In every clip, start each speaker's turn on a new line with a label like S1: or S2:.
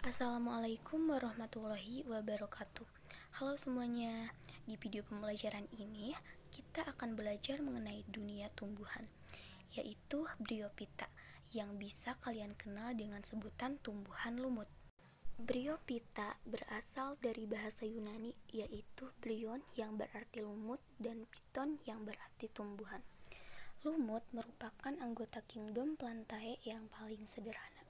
S1: Assalamualaikum warahmatullahi wabarakatuh. Halo semuanya, di video pembelajaran ini kita akan belajar mengenai dunia tumbuhan, yaitu Bryophyta, yang bisa kalian kenal dengan sebutan tumbuhan lumut. Bryophyta berasal dari bahasa Yunani, yaitu bryon yang berarti lumut dan phyton yang berarti tumbuhan. Lumut merupakan anggota kingdom Plantae yang paling sederhana.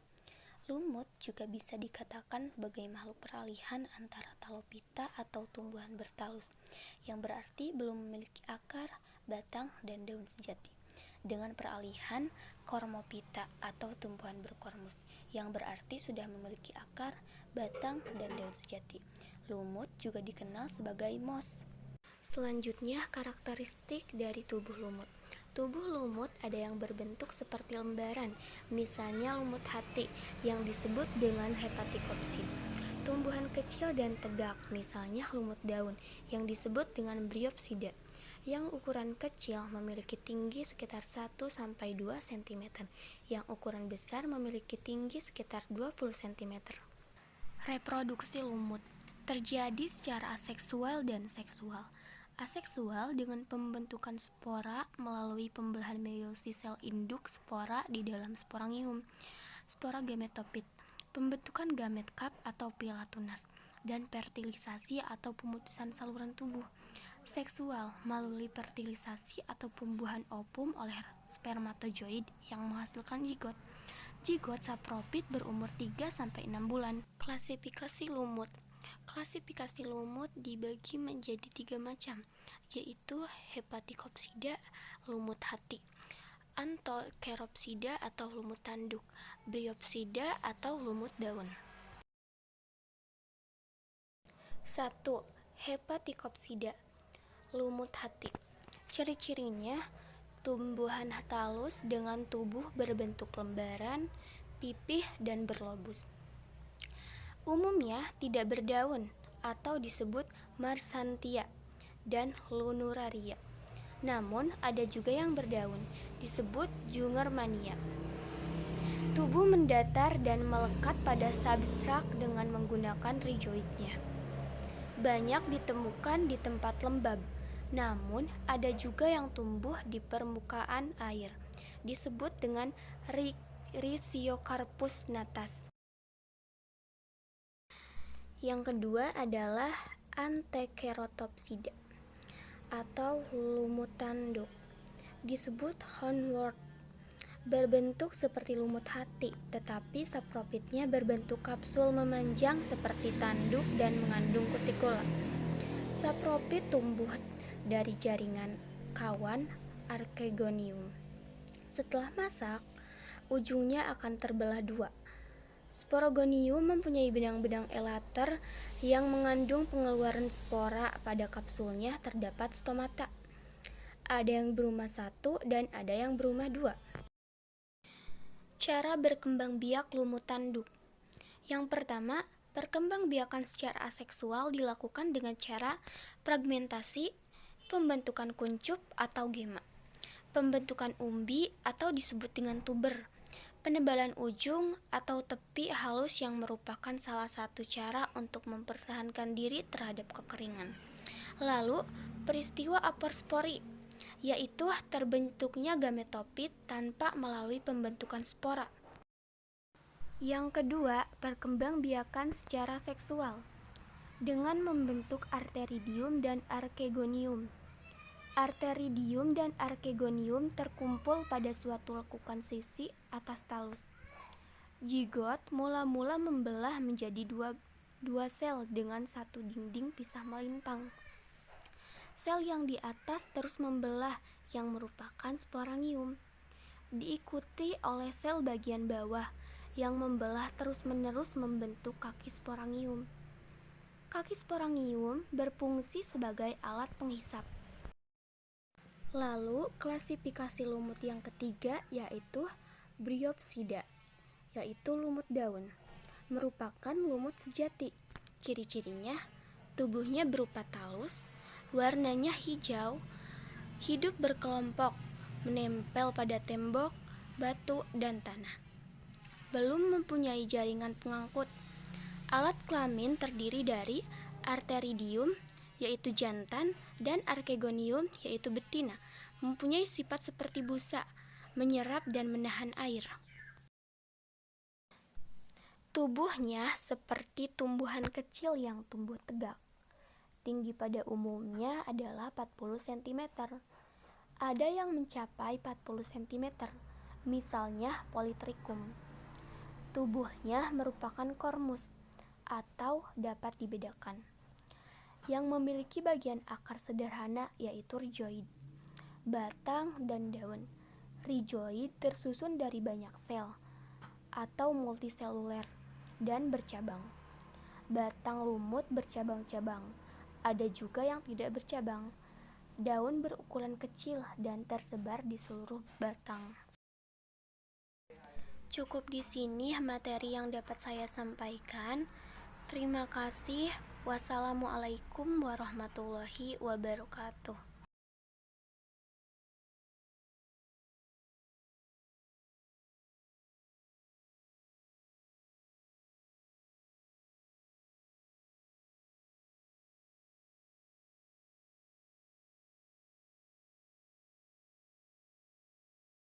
S1: Lumut juga bisa dikatakan sebagai makhluk peralihan antara Talophyta atau tumbuhan bertalus, yang berarti belum memiliki akar, batang, dan daun sejati, dengan peralihan Cormophyta atau tumbuhan berkormus, yang berarti sudah memiliki akar, batang, dan daun sejati. Lumut juga dikenal sebagai moss. Selanjutnya, karakteristik dari tubuh lumut. Tubuh lumut ada yang berbentuk seperti lembaran, misalnya lumut hati yang disebut dengan hepaticopsid. Tumbuhan kecil dan tegak, misalnya lumut daun yang disebut dengan Bryopsida. Yang ukuran kecil memiliki tinggi sekitar 1-2 cm, yang ukuran besar memiliki tinggi sekitar 20 cm. Reproduksi lumut terjadi secara aseksual dan seksual. Aseksual dengan pembentukan spora melalui pembelahan meiosis sel induk spora di dalam sporangium, spora gametofit, pembentukan gamet cup atau piala tunas, dan fertilisasi atau pemutusan saluran tubuh. Seksual melalui fertilisasi atau pembuahan ovum oleh spermatozoid yang menghasilkan zigot. Zigot sapropit berumur 3-6 bulan. Klasifikasi lumut. Klasifikasi lumut dibagi menjadi 3 macam, yaitu Hepaticopsida, lumut hati, Anthocheropsida atau lumut tanduk, Bryopsida atau lumut daun. 1. Hepaticopsida, lumut hati. Ciri-cirinya tumbuhan talus dengan tubuh berbentuk lembaran, pipih, dan berlobus. Umumnya tidak berdaun atau disebut marsantia dan lunularia. Namun ada juga yang berdaun, disebut jungermannia. Tubuh mendatar dan melekat pada substrat dengan menggunakan rizoidnya. Banyak ditemukan di tempat lembab, namun ada juga yang tumbuh di permukaan air, disebut dengan Rhizocarpus natas. Yang kedua adalah Anthecheratopsida atau lumut tanduk, disebut hornwort, berbentuk seperti lumut hati, tetapi sapropitnya berbentuk kapsul memanjang seperti tanduk dan mengandung kutikula. Sapropit tumbuh dari jaringan kawan Archegonium. Setelah masak, ujungnya akan terbelah dua. Sporogonium mempunyai benang-benang elater yang mengandung pengeluaran spora. Pada kapsulnya terdapat stomata. Ada yang berumah 1 dan ada yang berumah 2. Cara berkembang biak lumut tanduk. Yang pertama, perkembangbiakan secara aseksual dilakukan dengan cara fragmentasi, pembentukan kuncup atau gema, pembentukan umbi atau disebut dengan tuber, penebalan ujung atau tepi halus yang merupakan salah satu cara untuk mempertahankan diri terhadap kekeringan. Lalu, peristiwa aporspori, yaitu terbentuknya gametofit tanpa melalui pembentukan spora. Yang kedua, perkembangbiakan secara seksual dengan membentuk arteridium dan archegonium. Arteridium dan archegonium terkumpul pada suatu lekukan sisi atas talus. Zigot mula-mula membelah menjadi dua sel dengan satu dinding pisah melintang. Sel yang di atas terus membelah yang merupakan sporangium, diikuti oleh sel bagian bawah yang membelah terus-menerus membentuk kaki sporangium. Kaki sporangium berfungsi sebagai alat penghisap. Lalu, klasifikasi lumut yang ketiga yaitu Bryopsida, yaitu lumut daun, merupakan lumut sejati. Ciri-cirinya, tubuhnya berupa talus, warnanya hijau, hidup berkelompok, menempel pada tembok, batu, dan tanah. Belum mempunyai jaringan pengangkut. Alat kelamin terdiri dari arteridium, yaitu jantan, dan archegonium, yaitu betina, mempunyai sifat seperti busa, menyerap dan menahan air. Tubuhnya seperti tumbuhan kecil yang tumbuh tegak. Tinggi pada umumnya adalah 40 cm. Ada yang mencapai 40 cm, misalnya Polytrichum. Tubuhnya merupakan kormus atau dapat dibedakan, yang memiliki bagian akar sederhana yaitu rhizoid, batang dan daun. Rhizoid tersusun dari banyak sel atau multiseluler dan bercabang. Batang lumut bercabang-cabang. Ada juga yang tidak bercabang. Daun berukuran kecil dan tersebar di seluruh batang. Cukup di sini materi yang dapat saya sampaikan. Terima kasih. Wassalamualaikum warahmatullahi wabarakatuh.